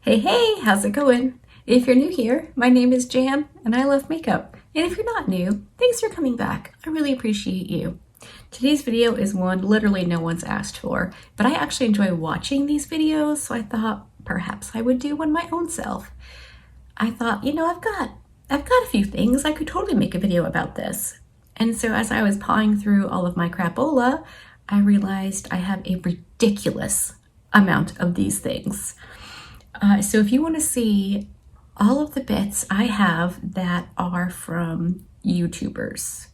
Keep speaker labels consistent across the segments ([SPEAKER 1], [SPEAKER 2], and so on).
[SPEAKER 1] Hey, how's it going? If you're new here, my name is Jan and I love makeup. And if you're not new, thanks for coming back. I really appreciate you. Today's video is one literally no one's asked for, but I actually enjoy watching these videos, so I thought perhaps I would do one my own self. I thought, I've got a few things. I could totally make a video about this. And so as I was pawing through all of my crapola, I realized I have a ridiculous amount of these things. So if you want to see all of the bits I have that are from YouTubers,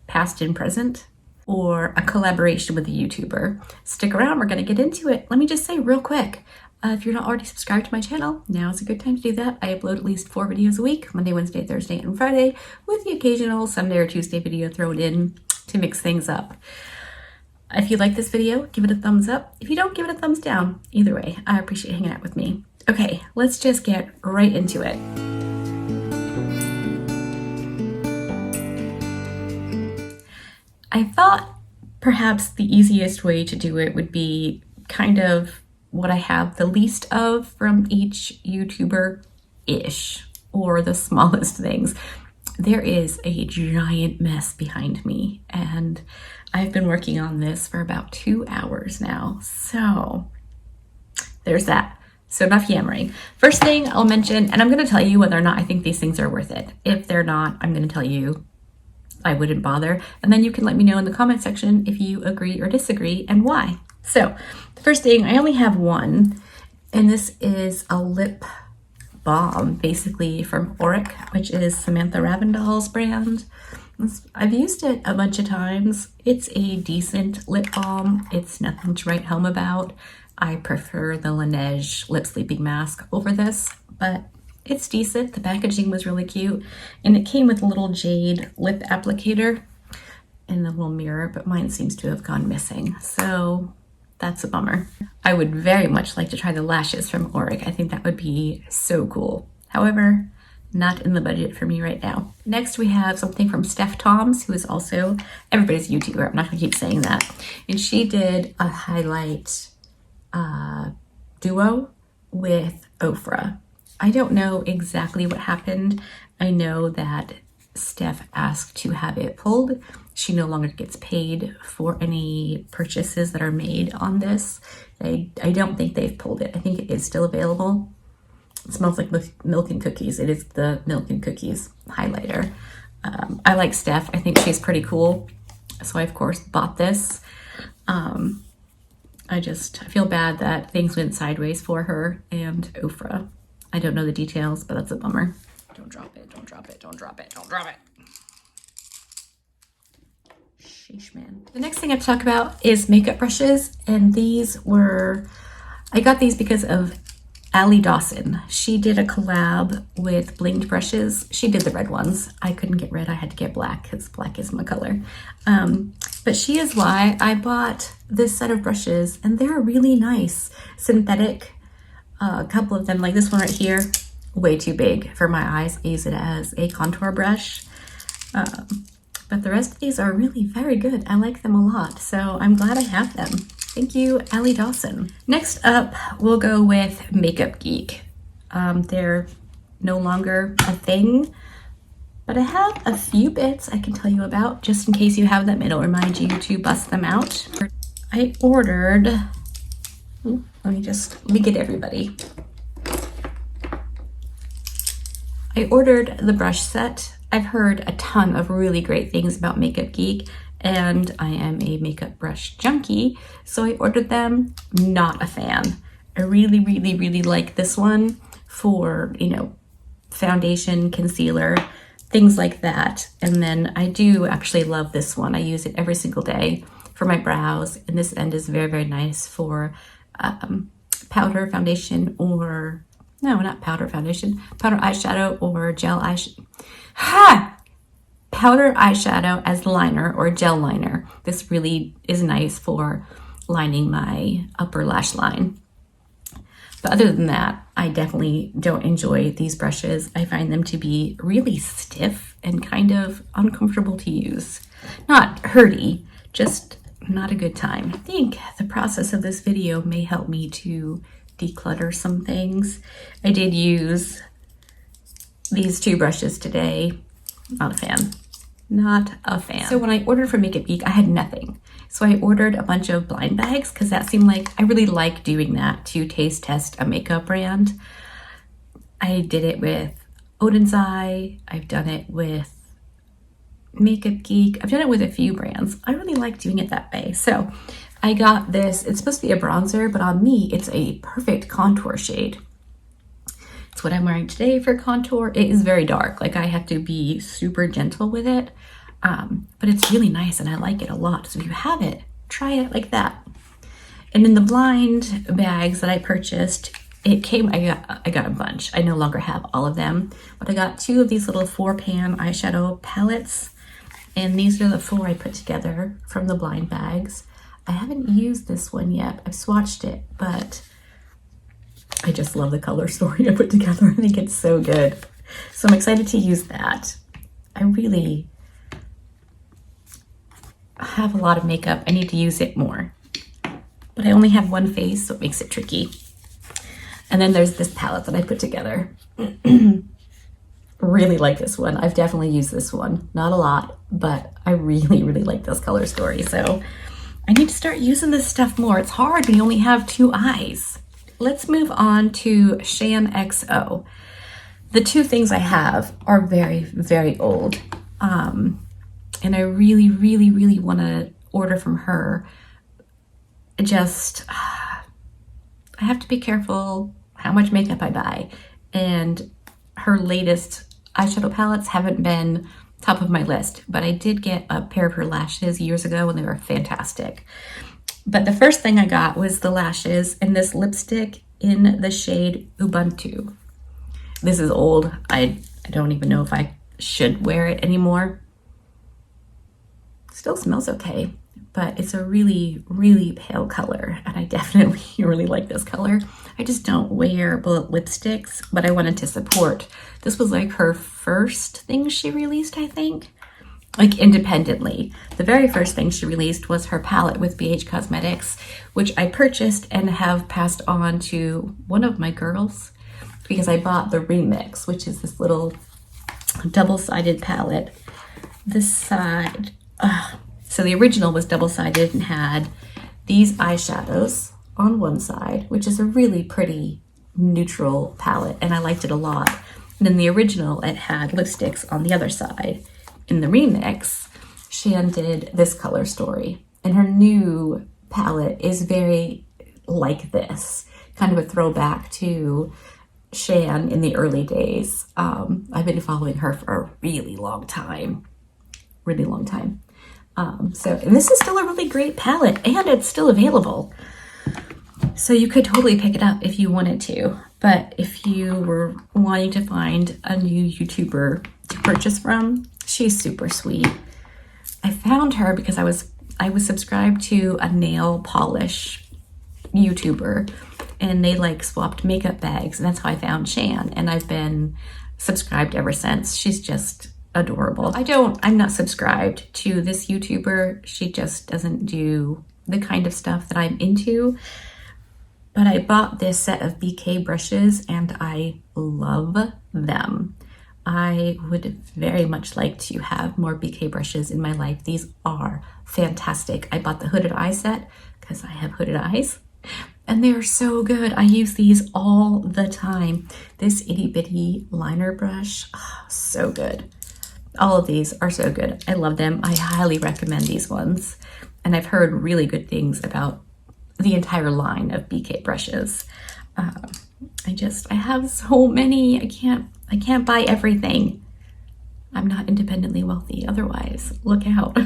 [SPEAKER 1] past and present, or a collaboration with a YouTuber, stick around, we're going to get into it. Let me just say real quick, if you're not already subscribed to my channel, now is a good time to do that. I upload at least 4 videos a week, Monday, Wednesday, Thursday, and Friday, with the occasional Sunday or Tuesday video thrown in to mix things up. If you like this video, give it a thumbs up. If you don't, give it a thumbs down. Either way, I appreciate hanging out with me. Okay, let's just get right into it. I thought perhaps the easiest way to do it would be kind of what I have the least of from each YouTuber-ish, or the smallest things. There is a giant mess behind me, and I've been working on this for about 2 hours now, so there's that. So enough yammering. First thing I'll mention, and I'm going to tell you whether or not I think these things are worth it. If they're not, I'm going to tell you I wouldn't bother. And then you can let me know in the comment section if you agree or disagree and why. So the first thing, I only have one, and this is a lip balm, basically from Auric, which is Samantha Ravndahl's brand. I've used it a bunch of times. It's a decent lip balm. It's nothing to write home about. I prefer the Laneige lip sleeping mask over this, but it's decent. The packaging was really cute, and it came with a little jade lip applicator and a little mirror, but mine seems to have gone missing, so that's a bummer. I would very much like to try the lashes from Auric. I think that would be so cool. However, not in the budget for me right now. Next, we have something from Steph Toms, who is also everybody's YouTuber. I'm not gonna keep saying that. And she did a highlight duo with Ofra. I don't know exactly what happened. I know that Steph asked to have it pulled. She no longer gets paid for any purchases that are made on this. I don't think they've pulled it. I think it is still available. It smells like milk and cookies. It is the milk and cookies highlighter. I like Steph. I think she's pretty cool. So I, of course, bought this. I feel bad that things went sideways for her and Ofra. I don't know the details, but that's a bummer. Don't drop it, don't drop it, don't drop it, don't drop it. Sheesh, man. The next thing I have to talk about is makeup brushes, and I got these because of Allie Dawson. She did a collab with Blinged brushes. She did the red ones. I couldn't get red, I had to get black because black is my color. But she is why I bought this set of brushes, and they're really nice. Synthetic, a couple of them, like this one right here, way too big for my eyes. I use it as a contour brush. But the rest of these are really very good. I like them a lot, so I'm glad I have them. Thank you, Allie Dawson. Next up, we'll go with Makeup Geek. They're no longer a thing, but I have a few bits I can tell you about, just in case you have them. It'll remind you to bust them out. I ordered, let me get everybody. I ordered the brush set. I've heard a ton of really great things about Makeup Geek, and I am a makeup brush junkie, so I ordered them. Not a fan. I really, really, really like this one for, foundation, concealer, things like that. And then I do actually love this one. I use it every single day for my brows, and this end is very, very nice for powder foundation, or no, not powder foundation, powder eyeshadow or gel eyeshadow. Powder eyeshadow as liner or gel liner. This really is nice for lining my upper lash line. But other than that, I definitely don't enjoy these brushes. I find them to be really stiff and kind of uncomfortable to use. Not hurty, just not a good time. I think the process of this video may help me to declutter some things. I did use these 2 brushes today. Not a fan. Not a fan. So when I ordered from Makeup Geek, I had nothing. So I ordered a bunch of blind bags because that seemed like I really like doing that to taste test a makeup brand. I did it with Odin's Eye. I've done it with Makeup Geek. I've done it with a few brands. I really like doing it that way. So I got this. It's supposed to be a bronzer, but on me, it's a perfect contour shade. It's what I'm wearing today for contour. It is very dark. Like I have to be super gentle with it. But it's really nice and I like it a lot. So if you have it, try it like that. And in the blind bags that I purchased, it came, I got a bunch. I no longer have all of them, but I got 2 of these little 4-pan eyeshadow palettes. And these are the 4 I put together from the blind bags. I haven't used this one yet. I've swatched it, but I just love the color story I put together. I think it's so good. So I'm excited to use that. I really have a lot of makeup. I need to use it more. But I only have one face, so it makes it tricky. And then there's this palette that I put together. Really like this one. I've definitely used this one. Not a lot, but I really, really like this color story. So I need to start using this stuff more. It's hard when you only have 2 eyes. Let's move on to Shan XO. The 2 things I have are very, very old. And I really, really, really want to order from her. I have to be careful how much makeup I buy. And her latest eyeshadow palettes haven't been top of my list, but I did get a pair of her lashes years ago and they were fantastic. But the first thing I got was the lashes and this lipstick in the shade Ubuntu. This is old. I don't even know if I should wear it anymore. Still smells okay, but it's a really, really pale color, and I definitely really like this color. I just don't wear bullet lipsticks, but I wanted to support. This was like her first thing she released, I think, like independently. The very first thing she released was her palette with BH Cosmetics, which I purchased and have passed on to one of my girls because I bought the remix, which is this little double-sided palette. This side, so the original was double-sided and had these eyeshadows on one side, which is a really pretty neutral palette, and I liked it a lot. And then the original, it had lipsticks on the other side. In the remix, Shan did this color story, and her new palette is very like this, kind of a throwback to Shan in the early days. I've been following her for a really long time. And this is still a really great palette, and it's still available. So you could totally pick it up if you wanted to. But if you were wanting to find a new YouTuber to purchase from, she's super sweet. I found her because I was subscribed to a nail polish YouTuber, and they like swapped makeup bags, and that's how I found Shan, and I've been subscribed ever since. She's just adorable. I'm not subscribed to this YouTuber. She just doesn't do the kind of stuff that I'm into. But I bought this set of BK brushes and I love them. I would very much like to have more BK brushes in my life. These are fantastic. I bought the hooded eye set because I have hooded eyes, and they're so good. I use these all the time. This itty bitty liner brush, so good. All of these are so good. I love them. I highly recommend these ones. And I've heard really good things about the entire line of BK brushes. I have so many. I can't buy everything. I'm not independently wealthy otherwise. Look out.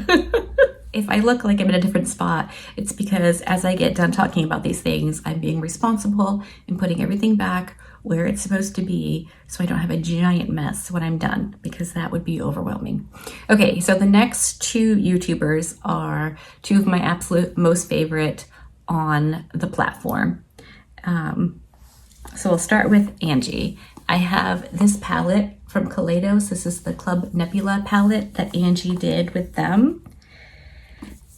[SPEAKER 1] If I look like I'm in a different spot, it's because as I get done talking about these things, I'm being responsible and putting everything back where it's supposed to be so I don't have a giant mess when I'm done, because that would be overwhelming. Okay, so the next 2 YouTubers are 2 of my absolute most favorite on the platform. So we'll start with Angie. I have this palette from Kaleidos. This is the Club Nebula palette that Angie did with them.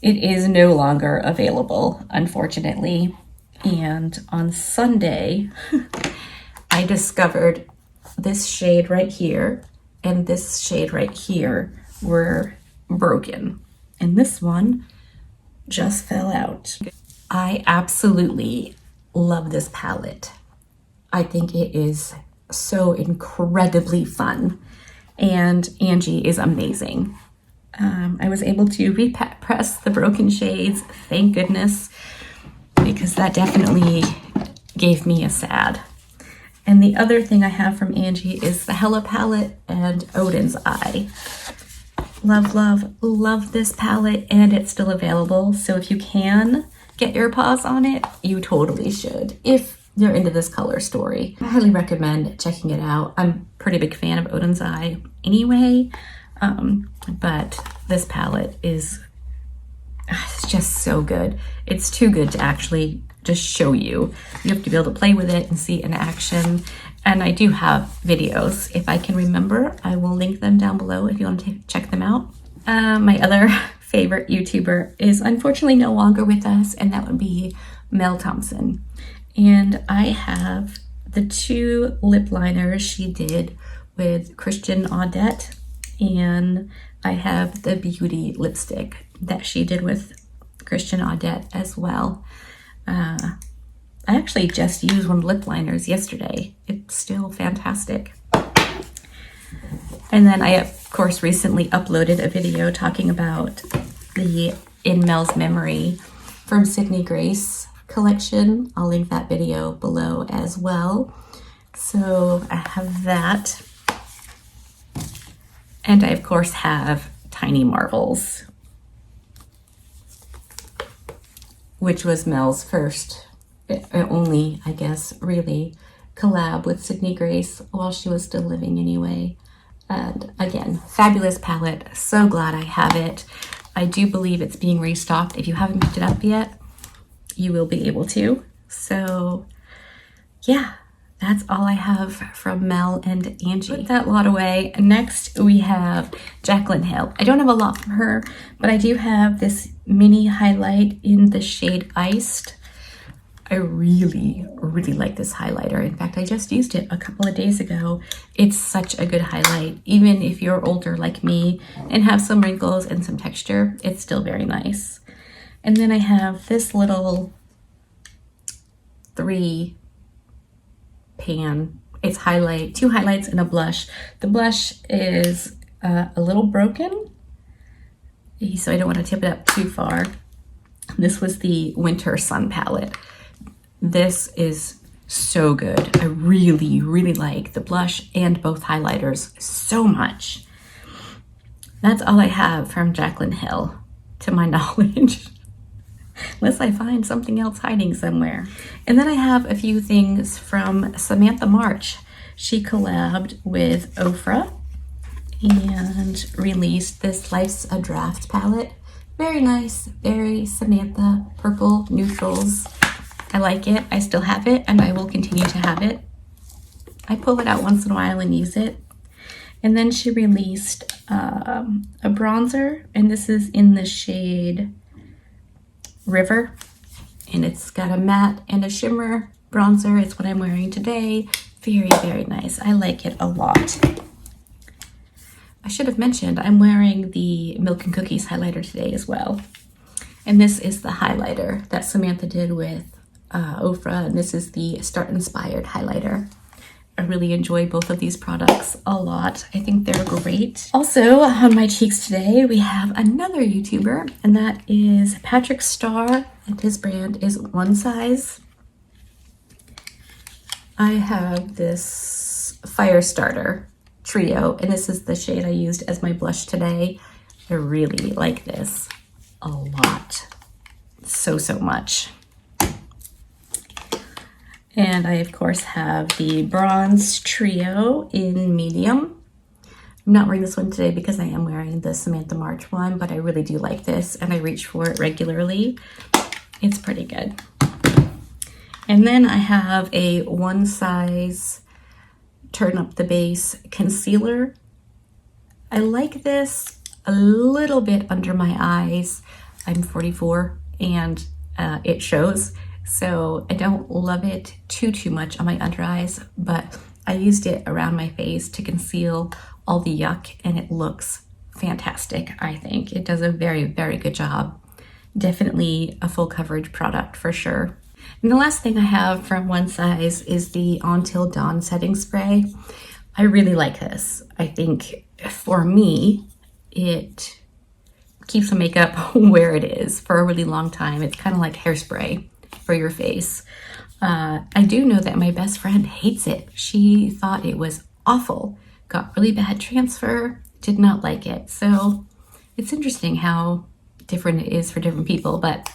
[SPEAKER 1] It is no longer available, unfortunately. And on Sunday, I discovered this shade right here and this shade right here were broken. And this one just fell out. I absolutely love this palette. I think it is so incredibly fun. And Angie is amazing. I was able to repress the broken shades, thank goodness, because that definitely gave me a sad. And the other thing I have from Angie is the Hella palette and Odin's Eye. Love, love, love this palette, and it's still available. So if you can get your paws on it, you totally should. If you're into this color story, I highly recommend checking it out. I'm a pretty big fan of Odin's Eye anyway, but this palette is it's just so good. It's too good to actually just show you. You have to be able to play with it and see it in action. And I do have videos. If I can remember, I will link them down below if you want to check them out. My other favorite YouTuber is unfortunately no longer with us, and that would be Mel Thompson. And I have the 2 lip liners she did with Christian Audette, and I have the Beauty lipstick that she did with Christian Audette as well. I actually just used one of the lip liners yesterday. It's still fantastic. And then I, of course, recently uploaded a video talking about the In Mel's Memory from Sydney Grace collection. I'll link that video below as well. So I have that. And I, of course, have Tiny Marvels, which was Mel's first, only, I guess, really collab with Sydney Grace while she was still living anyway. And again, fabulous palette. So glad I have it. I do believe it's being restocked. If you haven't picked it up yet, you will be able to. So yeah, that's all I have from Mel and Angie. Put that lot away. Next, we have Jaclyn Hill. I don't have a lot from her, but I do have this mini highlight in the shade Iced. I really, really like this highlighter. In fact, I just used it a couple of days ago. It's such a good highlight. Even if you're older like me and have some wrinkles and some texture, it's still very nice. And then I have this little 3 pan. It's 2 highlights and a blush. The blush is a little broken, so I don't want to tip it up too far. This was the Winter Sun palette. This is so good. I really, really like the blush and both highlighters so much. That's all I have from Jaclyn Hill, to my knowledge. Unless I find something else hiding somewhere. And then I have a few things from Samantha March. She collabed with Ofra and released this Life's a Draft palette. Very nice, very Samantha, purple neutrals. I like it. I still have it, and I will continue to have it. I pull it out once in a while and use it. And then she released a bronzer, and this is in the shade River, and it's got a matte and a shimmer bronzer. It's what I'm wearing today. Very, very nice. I like it a lot. I should have mentioned I'm wearing the Milk and Cookies highlighter today as well. And this is the highlighter that Samantha did with Ofra, and this is the Start Inspired highlighter. I really enjoy both of these products a lot. I think they're great. Also, on my cheeks today, we have another YouTuber, and that is Patrick Starr, and his brand is One Size. I have this Firestarter Trio, and this is the shade I used as my blush today. I really like this a lot. So much. And I, of course, have the Bronze Trio in medium. I'm not wearing this one today because I am wearing the Samantha March one, but I really do like this, and I reach for it regularly. It's pretty good. And then I have a One Size Turn Up the Base concealer. I like this a little bit under my eyes. I'm 44, and it shows. So I don't love it too much on my under eyes, but I used it around my face to conceal all the yuck, and it looks fantastic, I think. It does a very good job. Definitely a full coverage product for sure. And the last thing I have from One Size is the Until Dawn setting spray. I really like this. I think for me, it keeps the makeup where it is for a really long time. It's kind of like hairspray for your face. I do know that my best friend hates it. She thought it was awful, got really bad transfer, did not like it. So it's interesting how different it is for different people, but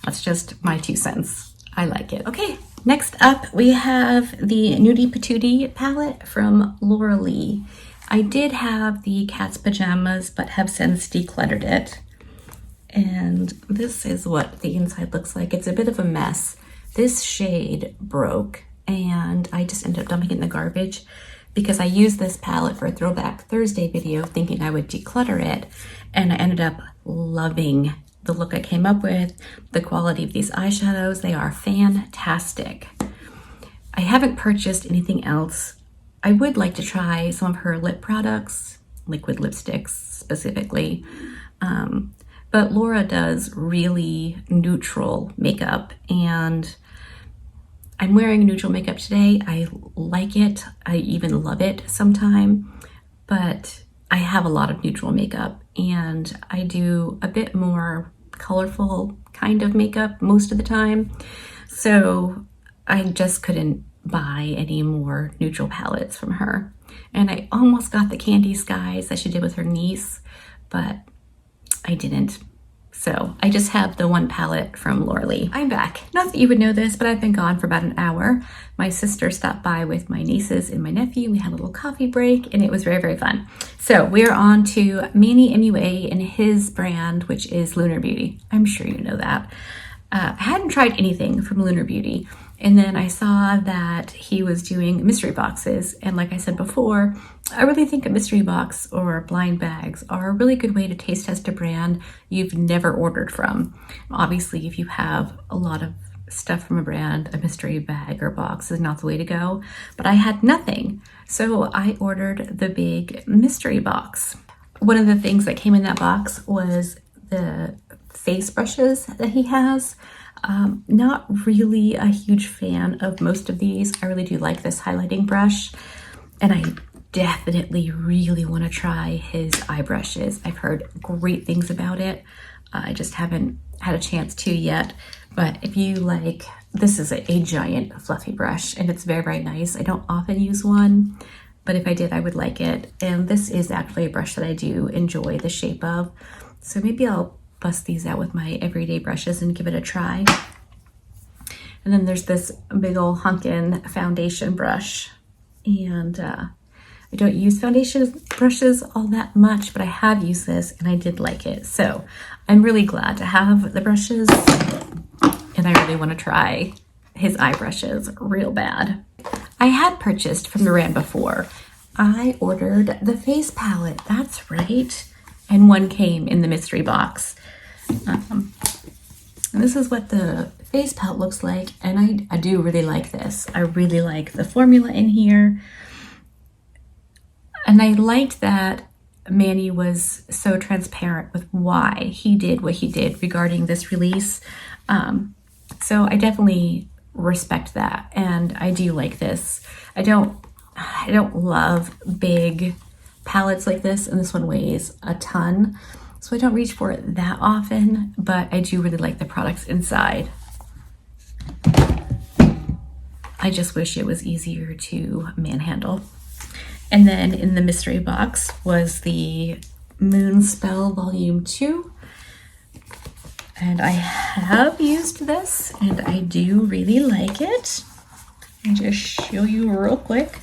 [SPEAKER 1] that's just my 2 cents. I like it. Okay, next up we have the Nudie Patootie palette from Laura Lee. I did have the Cat's Pajamas, but have since decluttered it. And this is what the inside looks like. It's a bit of a mess. This shade broke and I just ended up dumping it in the garbage because I used this palette for a Throwback Thursday video thinking I would declutter it, and I ended up loving the look I came up with, the quality of these eyeshadows. They are fantastic. I haven't purchased anything else. I would like to try some of her lip products, liquid lipsticks specifically. But Laura does really neutral makeup, and I'm wearing neutral makeup today. I like it. I even love it sometime, but I have a lot of neutral makeup and I do a bit more colorful kind of makeup most of the time. So I just couldn't buy any more neutral palettes from her. And I almost got the Candy Skies that she did with her niece, but I didn't. So I just have the one palette from Laura Lee. I'm back. Not that you would know this, but I've been gone for about an hour. My sister stopped by with my nieces and my nephew. We had a little coffee break and it was very fun. So we're on to Manny MUA and his brand, which is Lunar Beauty. I'm sure you know that. I hadn't tried anything from Lunar Beauty. And then I saw that he was doing mystery boxes. And like I said before, I really think a mystery box or blind bags are a really good way to taste test a brand you've never ordered from. Obviously, if you have a lot of stuff from a brand, a mystery bag or box is not the way to go. But I had nothing. So I ordered the big mystery box. One of the things that came in that box was the face brushes that he has. Not really a huge fan of most of these. I really do like this highlighting brush, and I definitely really want to try his eye brushes. I've heard great things about it. I just haven't had a chance to yet, but if you like, this is a giant fluffy brush and it's very nice. I don't often use one, but if I did, I would like it. And this is actually a brush that I do enjoy the shape of. So maybe I'll bust these out with my everyday brushes and give it a try. And then there's this big old hunkin' foundation brush. And I don't use foundation brushes all that much, but I have used this and I did like it. So I'm really glad to have the brushes, and I really want to try his eye brushes real bad. I had purchased from the brand before. I ordered the face palette, that's right. And one came in the mystery box. And this is what the face palette looks like, and I do really like this. I really like the formula in here. And I liked that Manny was so transparent with why he did what he did regarding this release. So I definitely respect that, and I do like this. I don't love big palettes like this, and this one weighs a ton, so I don't reach for it that often, but I do really like the products inside. I just wish it was easier to manhandle. And then in the mystery box was the Moonspell Volume 2. And I have used this and I do really like it. I'll just show you real quick.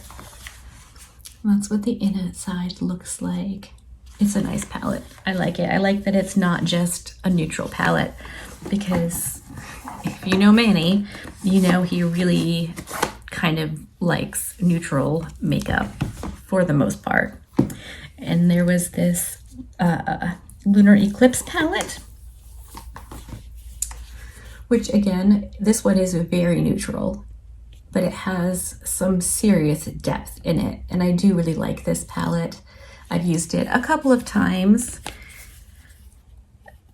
[SPEAKER 1] That's what the inside looks like. It's a nice palette. I like it. I like that it's not just a neutral palette, because if you know Manny, you know he really kind of likes neutral makeup for the most part. And there was this Lunar Eclipse palette, which again, this one is very neutral, but it has some serious depth in it. And I do really like this palette. I've used it a couple of times.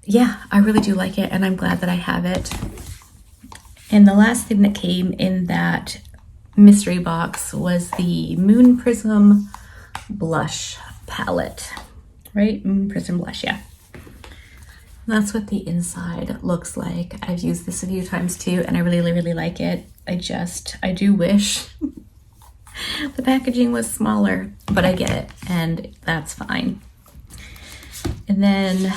[SPEAKER 1] Yeah, I really do like it, and I'm glad that I have it. And the last thing that came in that mystery box was the Moon Prism blush palette, right? Moon Prism blush, yeah. That's what the inside looks like. I've used this a few times too, and I really like it. I do wish the packaging was smaller, but I get it, and that's fine. And then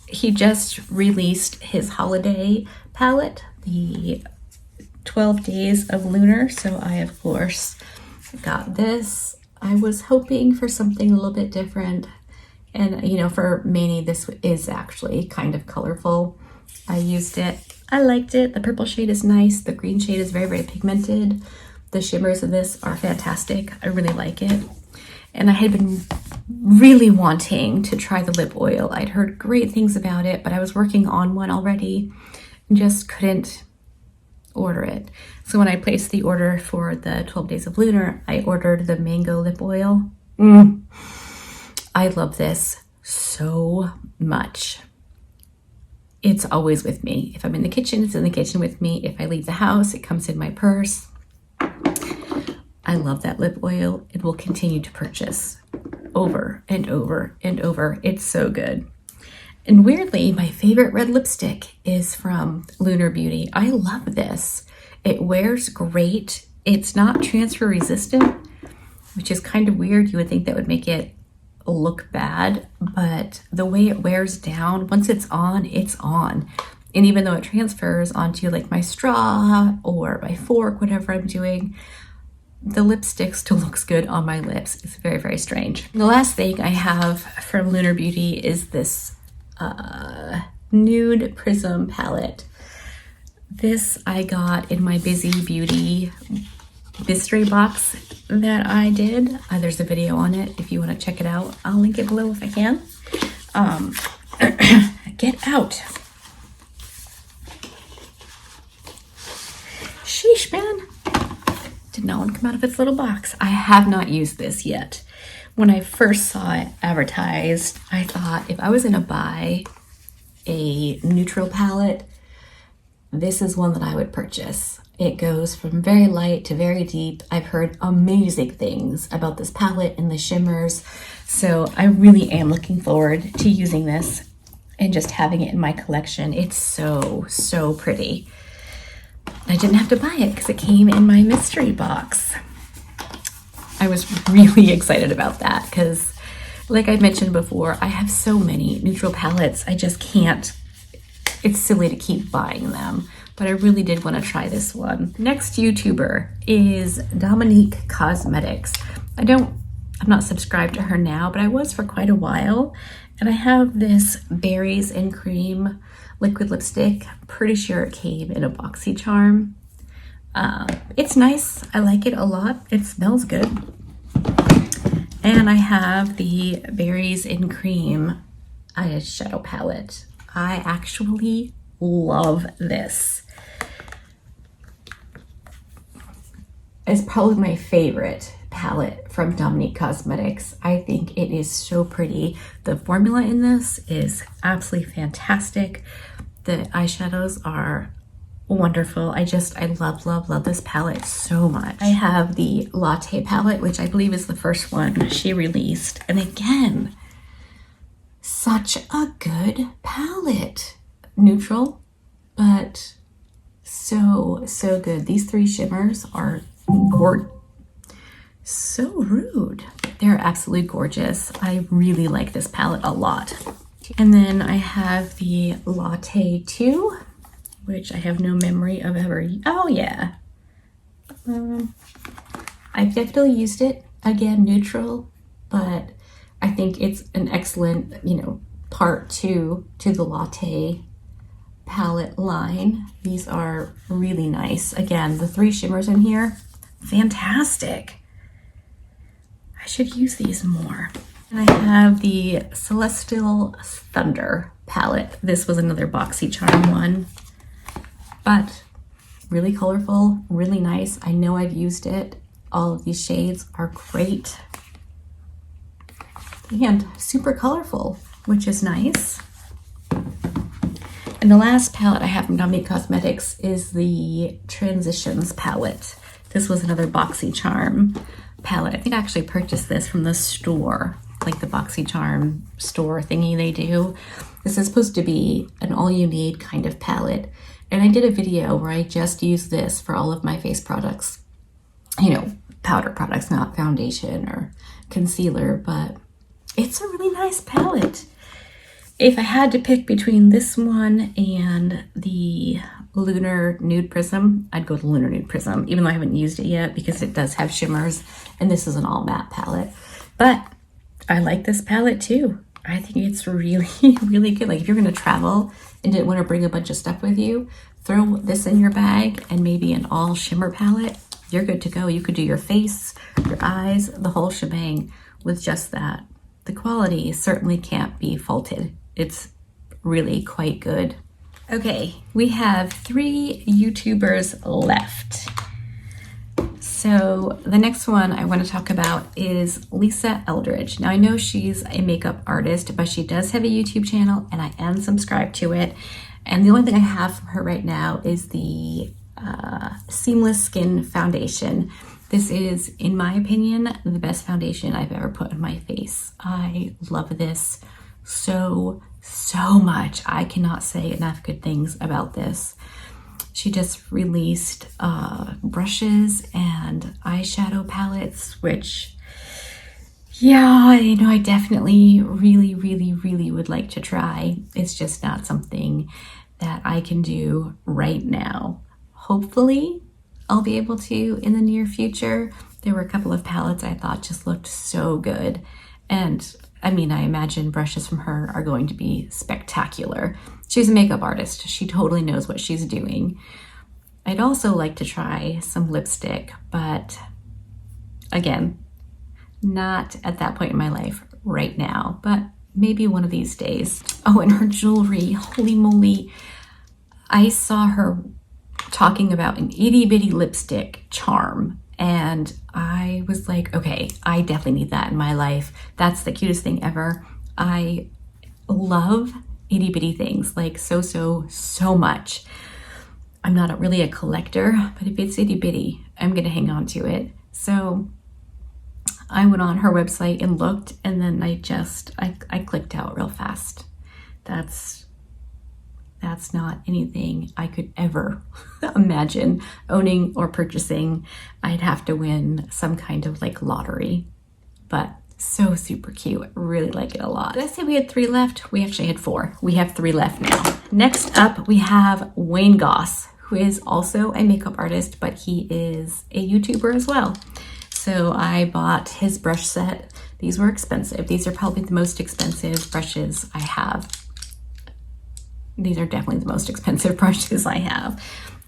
[SPEAKER 1] he just released his holiday palette, the 12 Days of Lunar. So I, of course, got this. I was hoping for something a little bit different. And, you know, for Manny, this is actually kind of colorful. I used it. I liked it. The purple shade is nice. The green shade is very pigmented. The shimmers of this are fantastic. I really like it. And I had been really wanting to try the lip oil. I'd heard great things about it, but I was working on one already and just couldn't order it. So when I placed the order for the 12 Days of Lunar, I ordered the mango lip oil. I love this so much. It's always with me. If I'm in the kitchen, it's in the kitchen with me. If I leave the house, it comes in my purse. I love that lip oil. It will continue to purchase over and over and over. It's so good. And weirdly, my favorite red lipstick is from Lunar Beauty. I love this. It wears great. It's not transfer resistant, which is kind of weird. You would think that would make it look bad, but the way it wears down, once it's on, it's on. And even though it transfers onto like my straw or my fork, whatever I'm doing, the lipstick still looks good on my lips. It's very strange. The last thing I have from Lunar Beauty is this nude prism palette. This I got in my Busy Beauty mystery box that I did. There's a video on it if you want to check it out. I'll link it below if I can. Get out. Sheesh, man. Did not want to come out of its little box. I have not used this yet. When I first saw it advertised, I thought if I was going to buy a neutral palette, this is one that I would purchase. It goes from very light to very deep. I've heard amazing things about this palette and the shimmers. So I really am looking forward to using this and just having it in my collection. It's so pretty. I didn't have to buy it because it came in my mystery box. I was really excited about that because, like I mentioned before, I have so many neutral palettes. I just can't. It's silly to keep buying them, but I really did want to try this one. Next YouTuber is Dominique Cosmetics. I'm not subscribed to her now, but I was for quite a while. And I have this Berries and Cream liquid lipstick. Pretty sure it came in a BoxyCharm. It's nice. I like it a lot. It smells good. And I have the Berries and Cream eyeshadow palette. I actually love this. It's probably my favorite palette from Dominique Cosmetics. I think it is so pretty. The formula in this is absolutely fantastic. The eyeshadows are wonderful. I love this palette so much. I have the Latte palette, which I believe is the first one she released. And again, such a good palette. Neutral, but so good. These three shimmers are gorgeous. So rude. They're absolutely gorgeous. I really like this palette a lot. And then I have the Latte 2, which I have no memory of ever. Oh yeah. I've definitely used it. Again, neutral, but I think it's an excellent, part 2 to the Latte palette line. These are really nice. Again, the three shimmers in here, fantastic. I should use these more. And I have the Celestial Thunder palette. This was another BoxyCharm one. but really colorful, really nice. I know I've used it. All of these shades are great and super colorful, which is nice. And the last palette I have from Dominique Cosmetics is the Transitions palette. This was another BoxyCharm palette. I think I actually purchased this from the store, like the BoxyCharm store thingy they do. This is supposed to be an all-you-need kind of palette. And I did a video where I just used this for all of my face products. You know, powder products, not foundation or concealer, but it's a really nice palette. If I had to pick between this one and the Lunar Nude Prism, I'd go to Lunar Nude Prism, even though I haven't used it yet because it does have shimmers, and this is an all matte palette. But I like this palette too. I think it's really, really good. Like if you're gonna travel and didn't want to bring a bunch of stuff with you, throw this in your bag and maybe an all shimmer palette. You're good to go. You could do your face, your eyes, the whole shebang with just that. The quality certainly can't be faulted. It's really quite good. Okay, we have 3 YouTubers left. So the next one I want to talk about is Lisa Eldridge. Now I know she's a makeup artist, but she does have a YouTube channel and I am subscribed to it. And the only thing I have from her right now is the Seamless Skin Foundation. This is, in my opinion, the best foundation I've ever put on my face. I love this so much. I cannot say enough good things about this. She just released brushes and eyeshadow palettes, which, yeah, you know, I definitely really would like to try. It's just not something that I can do right now. Hopefully, I'll be able to in the near future. There were a couple of palettes I thought just looked so good. And I mean, I imagine brushes from her are going to be spectacular. She's a makeup artist. She totally knows what she's doing. I'd also like to try some lipstick, but again, not at that point in my life right now, but maybe one of these days. Oh, and her jewelry, holy moly. I saw her talking about an itty bitty lipstick charm. And I was like, okay, I definitely need that in my life. That's the cutest thing ever. I love itty bitty things like so much. I'm not really a collector, but if it's itty bitty, I'm gonna hang on to it. So I went on her website and looked, and then I clicked out real fast. That's not anything I could ever imagine owning or purchasing. I'd have to win some kind of like lottery, but so super cute. I really like it a lot. Did I say we had 3 left? We actually had 4. We have 3 left now. Next up, we have Wayne Goss, who is also a makeup artist, but he is a YouTuber as well. So I bought his brush set. These were expensive. These are probably the most expensive brushes I have. These are definitely the most expensive brushes I have.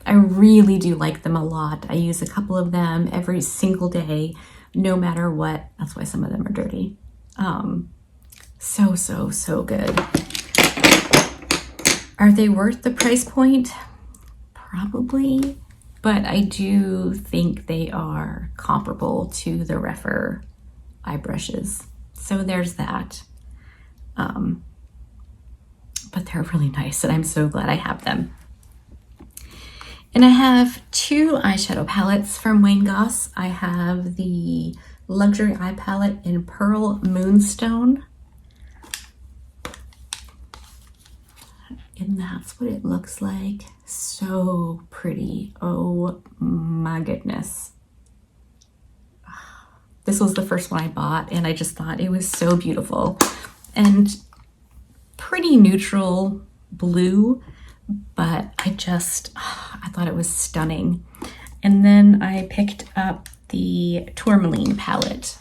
[SPEAKER 1] I really do like them a lot. I use a couple of them every single day, no matter what. That's why some of them are dirty. So good. Are they worth the price point? Probably, but I do think they are comparable to the Rephr eye brushes. So there's that. But they're really nice and I'm so glad I have them. And I have 2 eyeshadow palettes from Wayne Goss. I have the Luxury Eye Palette in Pearl Moonstone. And that's what it looks like. So pretty. Oh my goodness. This was the first one I bought and I just thought it was so beautiful. And pretty neutral blue, but I thought it was stunning. And then I picked up the Tourmaline palette,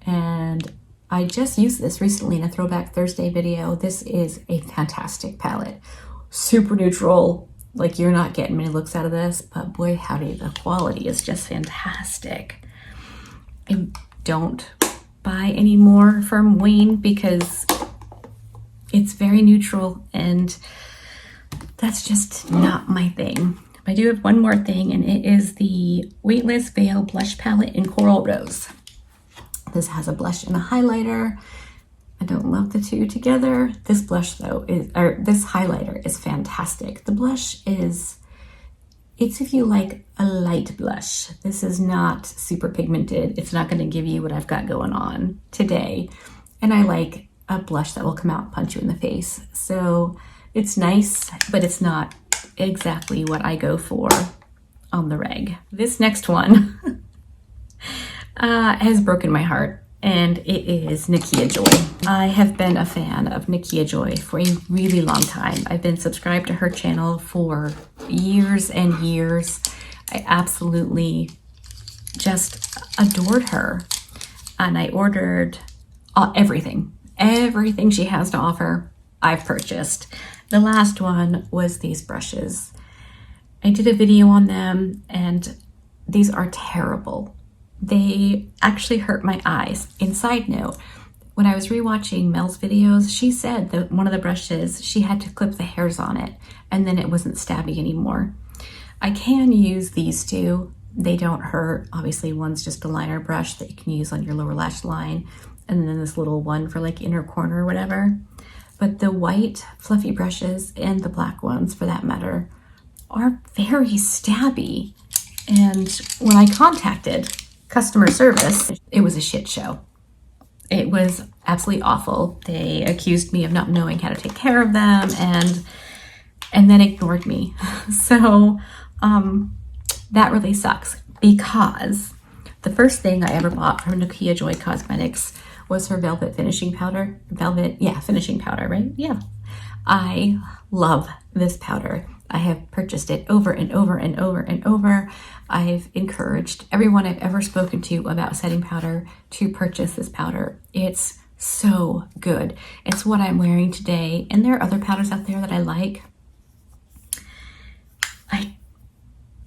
[SPEAKER 1] and I just used this recently in a Throwback Thursday video. This is a fantastic palette. Super neutral, like you're not getting many looks out of this, but boy howdy, the quality is just fantastic. I don't buy any more from Wayne because it's very neutral and That's just not my thing. I do have one more thing, and it is the Weightless Veil Blush Palette in Coral Rose. This has a blush and a highlighter. I don't love the two together. This blush though this highlighter is fantastic. The blush it's if you like a light blush. This is not super pigmented. It's not going to give you what I've got going on today. And I like a blush that will come out and punch you in the face. So it's nice, but it's not exactly what I go for on the reg. This next one has broken my heart, and it is Nakia Joy. I have been a fan of Nakia Joy for a really long time. I've been subscribed to her channel for years and years. I absolutely just adored her, and I ordered everything she has to offer. I've purchased. The last one was these brushes. I did a video on them, and these are terrible. They actually hurt my eyes. And side note, when I was rewatching Mel's videos, she said that one of the brushes, she had to clip the hairs on it, and then it wasn't stabby anymore. I can use these two. They don't hurt. Obviously, one's just a liner brush that you can use on your lower lash line, and then this little one for like inner corner or whatever. But the white fluffy brushes, and the black ones for that matter, are very stabby. And when I contacted customer service, it was a shit show. It was absolutely awful. They accused me of not knowing how to take care of them, and then ignored me. So that really sucks, because the first thing I ever bought from Nakia Joy Cosmetics was her Velvet Finishing Powder. Finishing powder, right? Yeah. I love this powder. I have purchased it over and over and over and over. I've encouraged everyone I've ever spoken to about setting powder to purchase this powder. It's so good. It's what I'm wearing today. And there are other powders out there that I like.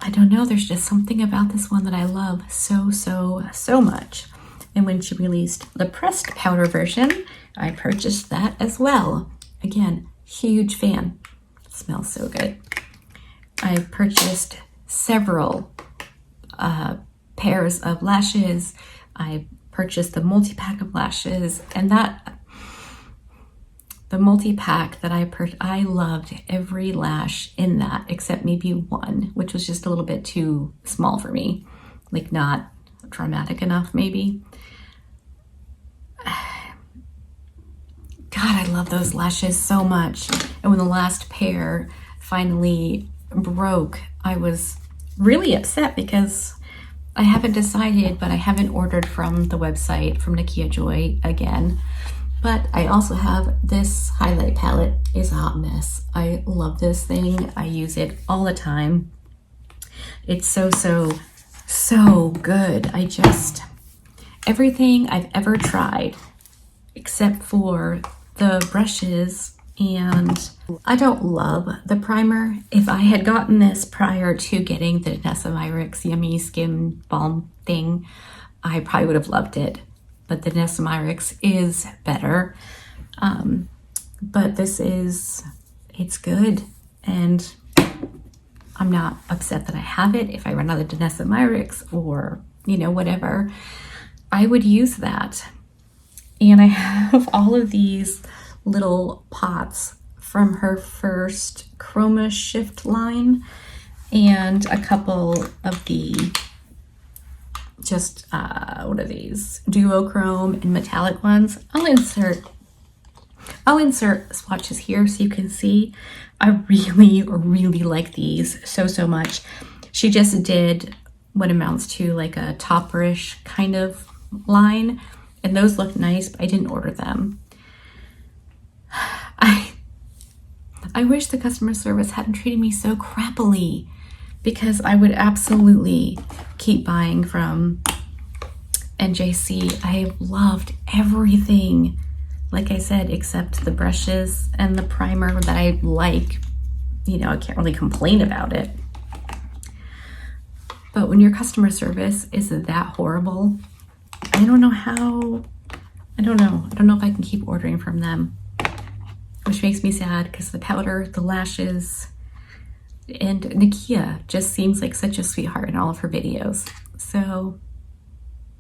[SPEAKER 1] I don't know. There's just something about this one that I love so, so, so much. And when she released the pressed powder version, I purchased that as well. Again, huge fan. It smells so good. I purchased several pairs of lashes. I purchased the multi-pack of lashes, and the multi-pack that I loved every lash in that except maybe one, which was just a little bit too small for me, like not dramatic enough maybe. God, I love those lashes so much. And when the last pair finally broke, I was really upset because I haven't decided, but I haven't ordered from the website from Nakia Joy again. But I also have this highlight palette. It's a hot mess. I love this thing. I use it all the time. It's so, so, so good. Everything I've ever tried, except for the brushes, and I don't love the primer. If I had gotten this prior to getting the Danessa Myricks Yummy Skin Balm thing, I probably would have loved it. But the Danessa Myricks is better. But it's good. And I'm not upset that I have it. If I run out of Danessa Myricks or, whatever, I would use that. And I have all of these little pots from her first Chroma Shift line, and a couple of the what are these? Duochrome and metallic ones. I'll insert swatches here so you can see. I really, really like these so, so much. She just did what amounts to like a topperish kind of line, and those look nice, but I didn't order them. I wish the customer service hadn't treated me so crappily, because I would absolutely keep buying from NJC. I have loved everything, like I said, except the brushes and the primer that I like. I can't really complain about it. But when your customer service is that horrible, I don't know if I can keep ordering from them, which makes me sad, because the powder, the lashes, And Nakia just seems like such a sweetheart in all of her videos. So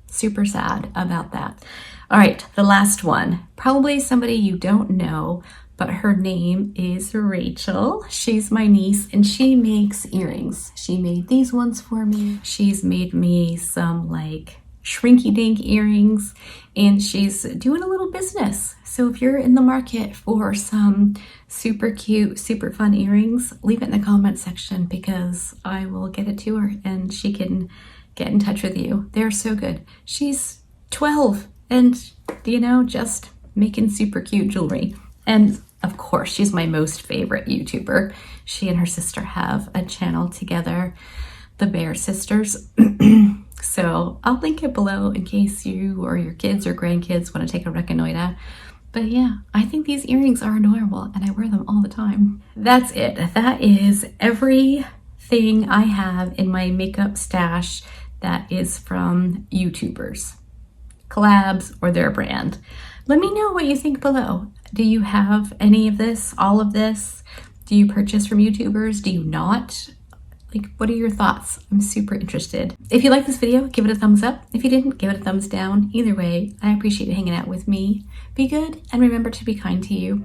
[SPEAKER 1] super sad about that. All right, the last one. Probably somebody you don't know, but her name is Rachel. She's my niece and she makes earrings. She made these ones for me. She's made me some like shrinky dink earrings and she's doing a little business. So if you're in the market for some super cute, super fun earrings, leave it in the comment section because I will get it to her and she can get in touch with you. They're so good. She's 12 and, you know, just making super cute jewelry. And of course, she's my most favorite YouTuber. She and her sister have a channel together, the Bear Sisters. So I'll link it below in case you or your kids or grandkids want to take a reconnoiter. But yeah, I think these earrings are adorable and I wear them all the time. That's it. That is everything I have in my makeup stash that is from YouTubers, collabs, or their brand. Let me know what you think below. Do you have any of this, all of this? Do you purchase from YouTubers? Do you not? Like, what are your thoughts? I'm super interested. If you like this video, give it a thumbs up. If you didn't, give it a thumbs down. Either way, I appreciate you hanging out with me. Be good and remember to be kind to you.